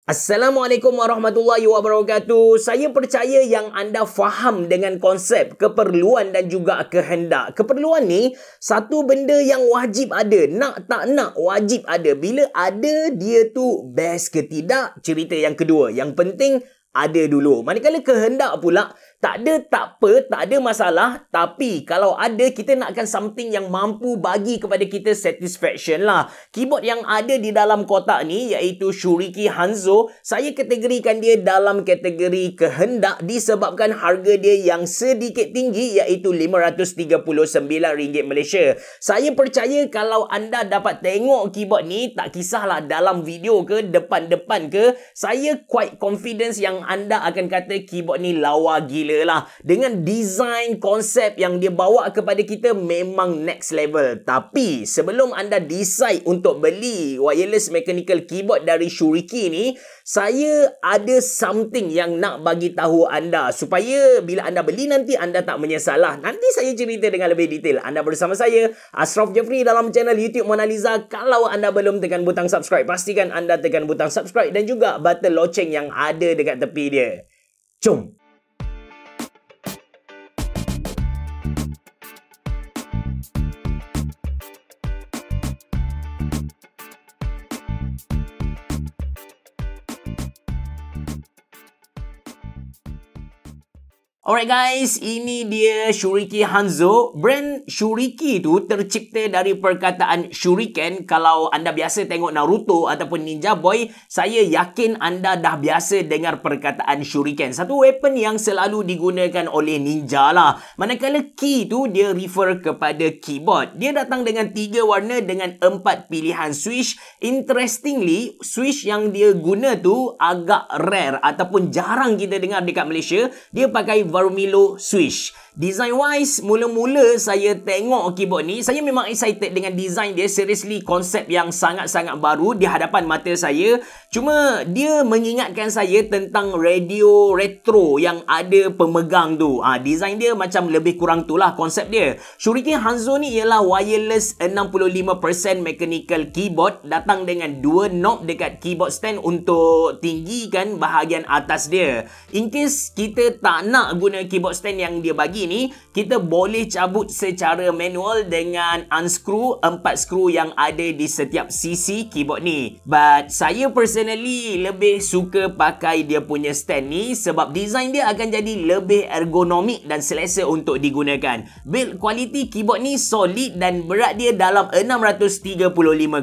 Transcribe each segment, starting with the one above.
Assalamualaikum warahmatullahi wabarakatuh. Saya percaya yang anda faham dengan konsep keperluan dan juga kehendak. Keperluan ni satu benda yang wajib ada. Nak tak nak wajib ada. Bila ada dia tu best ke tidak, cerita yang kedua. Yang penting ada dulu. Manakala kehendak pula, tak ada tak apa, tak ada masalah. Tapi kalau ada, kita nakkan something yang mampu bagi kepada kita satisfaction lah. Keyboard yang ada di dalam kotak ni iaitu Shuriki Hanzo. Saya kategorikan dia dalam kategori kehendak disebabkan harga dia yang sedikit tinggi iaitu RM539 Malaysia. Saya percaya kalau anda dapat tengok keyboard ni, tak kisahlah dalam video ke, depan-depan ke, saya quite confidence yang anda akan kata keyboard ni lawa gila lah. Dengan design konsep yang dia bawa kepada kita memang next level. Tapi sebelum anda decide untuk beli wireless mechanical keyboard dari Shuriki ni, saya ada something yang nak bagi tahu anda supaya bila anda beli nanti anda tak menyesal lah. Nanti saya cerita dengan lebih detail. Anda bersama saya Ashraf Jeffrey dalam channel YouTube Mona Lisa. Kalau anda belum tekan butang subscribe, pastikan anda tekan butang subscribe dan juga button loceng yang ada dekat tepi dia. Jom. Alright guys, ini dia Shuriki Hanzo. Brand Shuriki tu tercipta dari perkataan Shuriken. Kalau anda biasa tengok Naruto ataupun Ninja Boy, saya yakin anda dah biasa dengar perkataan Shuriken. Satu weapon yang selalu digunakan oleh ninja lah. Manakala key tu dia refer kepada keyboard. Dia datang dengan 3 warna dengan 4 pilihan switch. Interestingly, switch yang dia guna tu agak rare ataupun jarang kita dengar dekat Malaysia. Dia pakai Vermilo switch. Design wise, mula-mula saya tengok keyboard ni, saya memang excited dengan design dia. Seriously, konsep yang sangat-sangat baru di hadapan mata saya. Cuma dia mengingatkan saya tentang radio retro yang ada pemegang tu. Design dia macam lebih kurang tu lah konsep dia. Shuriki Hanzo ni ialah wireless 65% mechanical keyboard. Datang dengan 2 knob dekat keyboard stand untuk tinggikan bahagian atas dia. In case kita tak nak guna keyboard stand yang dia bagi ni, kita boleh cabut secara manual dengan unscrew 4 skru yang ada di setiap sisi keyboard ni. But saya personally lebih suka pakai dia punya stand ni sebab design dia akan jadi lebih ergonomik dan selesa untuk digunakan. Build quality keyboard ni solid dan berat dia dalam 635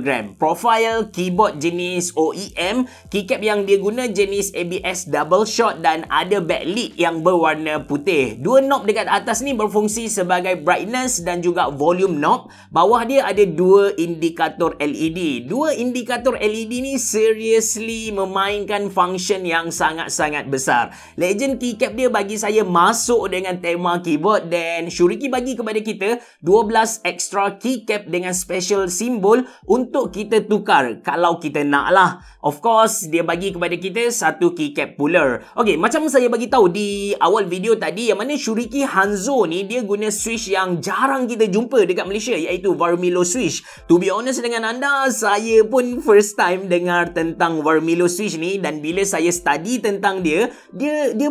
gram. Profile keyboard jenis OEM, keycap yang dia guna jenis ABS double shot dan ada backlit yang berwarna putih. 2 knob dekat atas ni berfungsi sebagai brightness dan juga volume knob. Bawah dia ada 2 indikator LED. 2 indikator LED ni seriously memainkan function yang sangat-sangat besar. Legend keycap dia bagi saya masuk dengan tema keyboard dan Shuriki bagi kepada kita 12 extra keycap dengan special simbol untuk kita tukar kalau kita nak lah. Of course, dia bagi kepada kita satu keycap puller. Okay, macam saya bagi tahu di awal video tadi, yang mana Shuriki Hanzo ni dia guna switch yang jarang kita jumpa dekat Malaysia iaitu Vermilo switch. To be honest dengan anda, saya pun first time dengar tentang Vermilo switch ni dan bila saya study tentang dia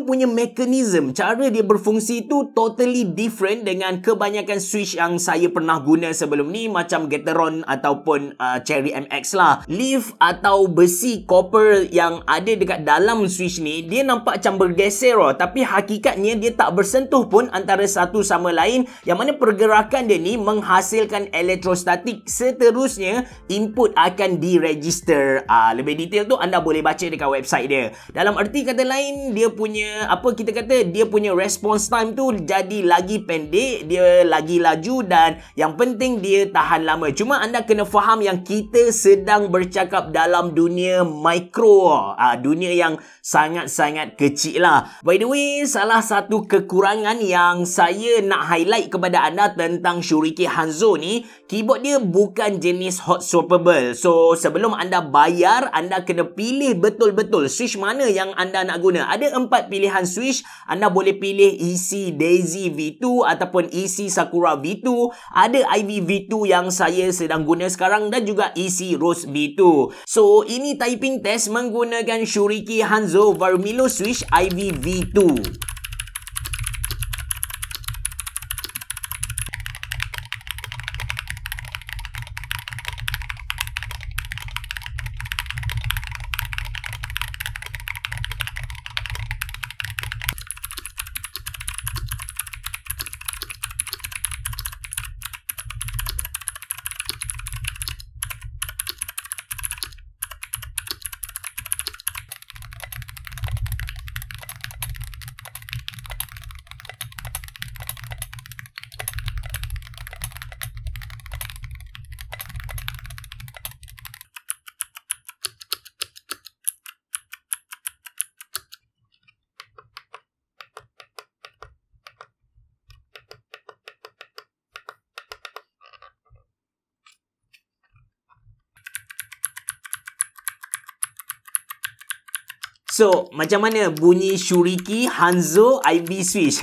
punya mechanism, cara dia berfungsi tu totally different dengan kebanyakan switch yang saya pernah guna sebelum ni macam Gateron ataupun Cherry MX lah. Leaf atau besi copper yang ada dekat dalam switch ni dia nampak macam bergeser tapi hakikatnya dia tak bersentuh pun antara satu sama lain, yang mana pergerakan dia ni menghasilkan elektrostatik. Seterusnya input akan diregister. Lebih detail tu anda boleh baca dekat website dia. Dalam erti kata lain, dia punya dia punya response time tu jadi lagi pendek, dia lagi laju dan yang penting dia tahan lama. Cuma anda kena faham yang kita sedang bercakap dalam dunia mikro, dunia yang sangat-sangat kecil lah. By the way, salah satu kekurangan yang yang saya nak highlight kepada anda tentang Shuriken Hanzo ni, keyboard dia bukan jenis hot swappable. So, sebelum anda bayar, anda kena pilih betul-betul switch mana yang anda nak guna. Ada 4 pilihan switch. Anda boleh pilih EC Daisy V2 ataupun EC Sakura V2. Ada IV V2 yang saya sedang guna sekarang dan juga EC Rose V2. So, ini typing test menggunakan Shuriken Hanzo Vermilo Switch IV V2. So, macam mana bunyi Shuriken Hanzo IV Switch?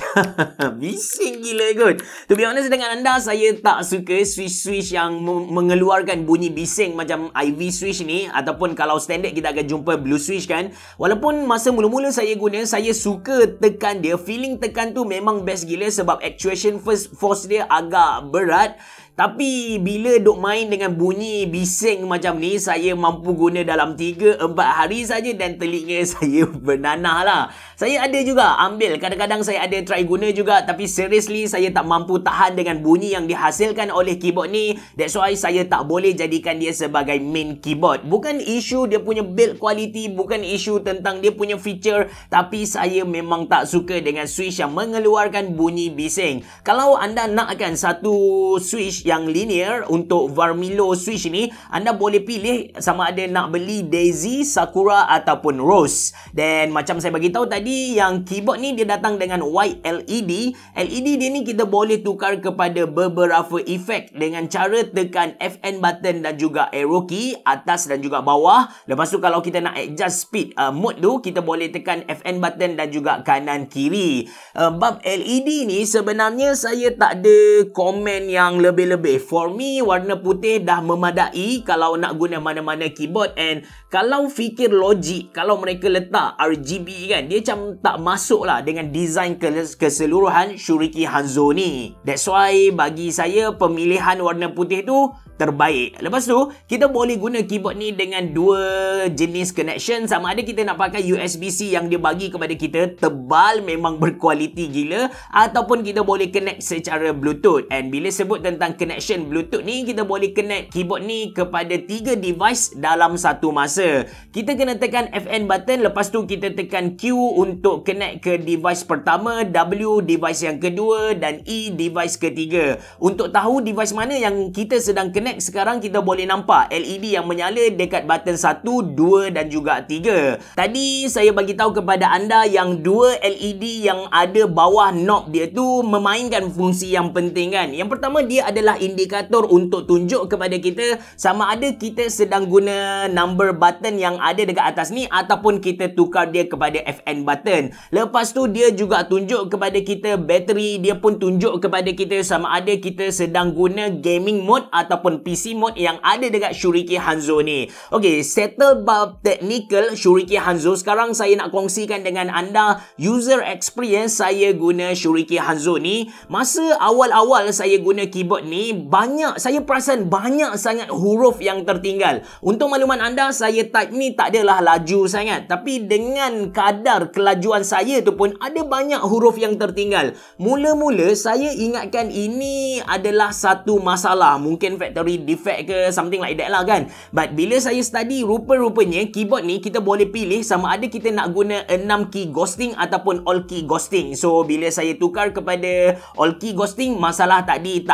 Bising gila kot. To be honest dengan anda, saya tak suka switch-switch yang mengeluarkan bunyi bising macam IV Switch ni. Ataupun kalau standard kita akan jumpa Blue Switch kan. Walaupun masa mula-mula saya guna, saya suka tekan dia. Feeling tekan tu memang best gila sebab actuation force dia agak berat. Tapi bila duk main dengan bunyi bising macam ni, saya mampu guna dalam 3-4 hari saja dan telinga saya bernanah lah. Saya ada juga ambil, kadang-kadang saya ada try guna juga, tapi seriously saya tak mampu tahan dengan bunyi yang dihasilkan oleh keyboard ni. That's why saya tak boleh jadikan dia sebagai main keyboard. Bukan isu dia punya build quality, bukan isu tentang dia punya feature, tapi saya memang tak suka dengan switch yang mengeluarkan bunyi bising. Kalau anda nakkan satu switch yang linear untuk Vermilo Switch ni, anda boleh pilih sama ada nak beli Daisy, Sakura ataupun Rose. Dan macam saya bagi tahu tadi, yang keyboard ni dia datang dengan white LED. LED dia ni kita boleh tukar kepada beberapa efek dengan cara tekan FN button dan juga arrow key atas dan juga bawah. Lepas tu kalau kita nak adjust speed mode tu, kita boleh tekan FN button dan juga kanan kiri. Bab LED ni sebenarnya saya tak ada komen yang lebih-lebih. For me, warna putih dah memadai kalau nak guna mana-mana keyboard. And kalau fikir logik, kalau mereka letak RGB kan, dia macam tak masuk lah dengan design keseluruhan Shuriken Hanzo ni. That's why bagi saya pemilihan warna putih tu terbaik. Lepas tu, kita boleh guna keyboard ni dengan 2 jenis connection. Sama ada kita nak pakai USB-C yang dia bagi kepada kita tebal, memang berkualiti gila, ataupun kita boleh connect secara Bluetooth. And bila sebut tentang connection Bluetooth ni, kita boleh connect keyboard ni kepada 3 device dalam satu masa. Kita kena tekan FN button, lepas tu kita tekan Q untuk connect ke device pertama, W device yang kedua dan E device ketiga. Untuk tahu device mana yang kita sedang connect, sekarang kita boleh nampak LED yang menyala dekat button 1, 2 dan juga 3. Tadi saya bagi tahu kepada anda yang 2 LED yang ada bawah knob dia tu memainkan fungsi yang penting kan. Yang pertama, dia adalah indikator untuk tunjuk kepada kita sama ada kita sedang guna number button yang ada dekat atas ni ataupun kita tukar dia kepada FN button. Lepas tu dia juga tunjuk kepada kita bateri, dia pun tunjuk kepada kita sama ada kita sedang guna gaming mode ataupun PC mode yang ada dekat Shuriken Hanzo ni. Okay, settle bab technical Shuriken Hanzo. Sekarang saya nak kongsikan dengan anda user experience saya guna Shuriken Hanzo ni. Masa awal-awal saya guna keyboard ni, saya perasan banyak sangat huruf yang tertinggal. Untuk makluman anda, saya type ni tak adalah laju sangat, tapi dengan kadar kelajuan saya tu pun ada banyak huruf yang tertinggal. Mula-mula saya ingatkan ini adalah satu masalah, mungkin factory defect ke something like that lah kan. But bila saya study, rupa-rupanya keyboard ni kita boleh pilih sama ada kita nak guna 6 key ghosting ataupun all key ghosting. So bila saya tukar kepada all key ghosting, masalah tadi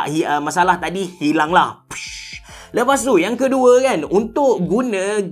hilang lah. Lepas tu yang kedua kan, untuk guna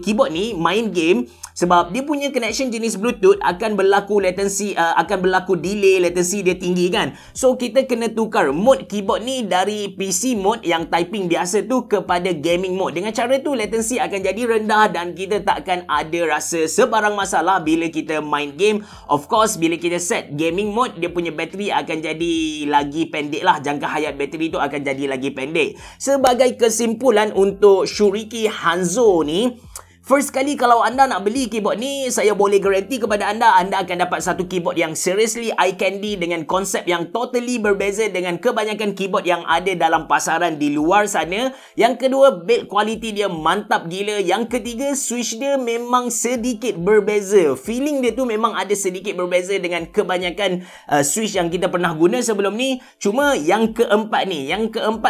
keyboard ni main game, Sebab dia punya connection jenis Bluetooth akan berlaku latency, akan berlaku delay, latency dia tinggi kan. So kita kena tukar mode keyboard ni dari PC mode yang typing biasa tu kepada gaming mode. Dengan cara tu latency akan jadi rendah dan kita takkan ada rasa sebarang masalah bila kita main game. Of course, bila kita set gaming mode, dia punya bateri akan jadi lagi pendek lah. Jangka hayat bateri tu akan jadi lagi pendek. Sebagai kesimpulan untuk Shuriki Hanzo ni, first kali kalau anda nak beli keyboard ni, saya boleh garanti kepada anda, anda akan dapat satu keyboard yang seriously eye candy dengan konsep yang totally berbeza dengan kebanyakan keyboard yang ada dalam pasaran di luar sana. Yang kedua, build quality dia mantap gila. Yang ketiga, switch dia memang sedikit berbeza. Feeling dia tu memang ada sedikit berbeza dengan kebanyakan switch yang kita pernah guna sebelum ni. Cuma yang keempat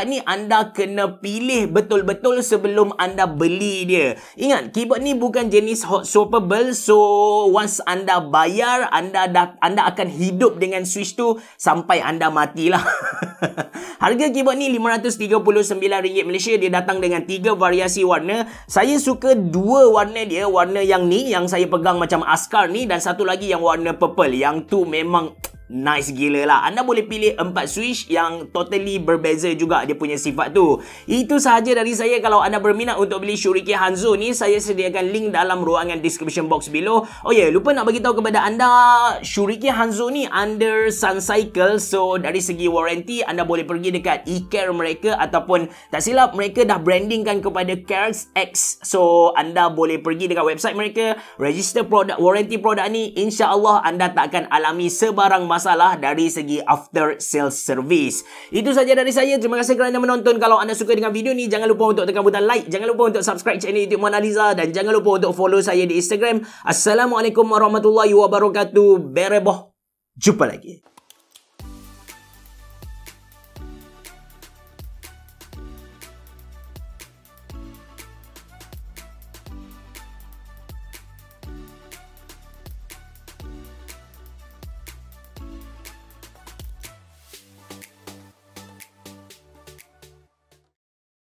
ni anda kena pilih betul-betul sebelum anda beli dia. Ingat, keyboard ni bukan jenis hot swappable, so once anda bayar, anda akan hidup dengan switch tu sampai anda matilah. Harga keyboard ni RM539 Malaysia. Dia datang dengan 3 variasi warna. Saya suka 2 warna dia, warna yang ni yang saya pegang macam askar ni, dan satu lagi yang warna purple. Yang tu memang nice gila lah. Anda boleh pilih 4 switch yang totally berbeza juga dia punya sifat tu. Itu sahaja dari saya. Kalau anda berminat untuk beli Shuriki Hanzo ni, saya sediakan link dalam ruangan description box below. Oh ya, lupa nak bagi tahu kepada anda, Shuriki Hanzo ni under Suncycle. So dari segi warranty, anda boleh pergi dekat e-care mereka, ataupun tak silap mereka dah brandingkan kepada Cares X. So anda boleh pergi dekat website mereka, register produk, warranty produk ni. InsyaAllah anda tak akan alami sebarang masalah dari segi after sales service. Itu saja dari saya. Terima kasih kerana menonton. Kalau anda suka dengan video ni, jangan lupa untuk tekan butang like, jangan lupa untuk subscribe channel YouTube Mona Lisa, dan jangan lupa untuk follow saya di Instagram. Assalamualaikum warahmatullahi wabarakatuh. Bereboh. Jumpa lagi.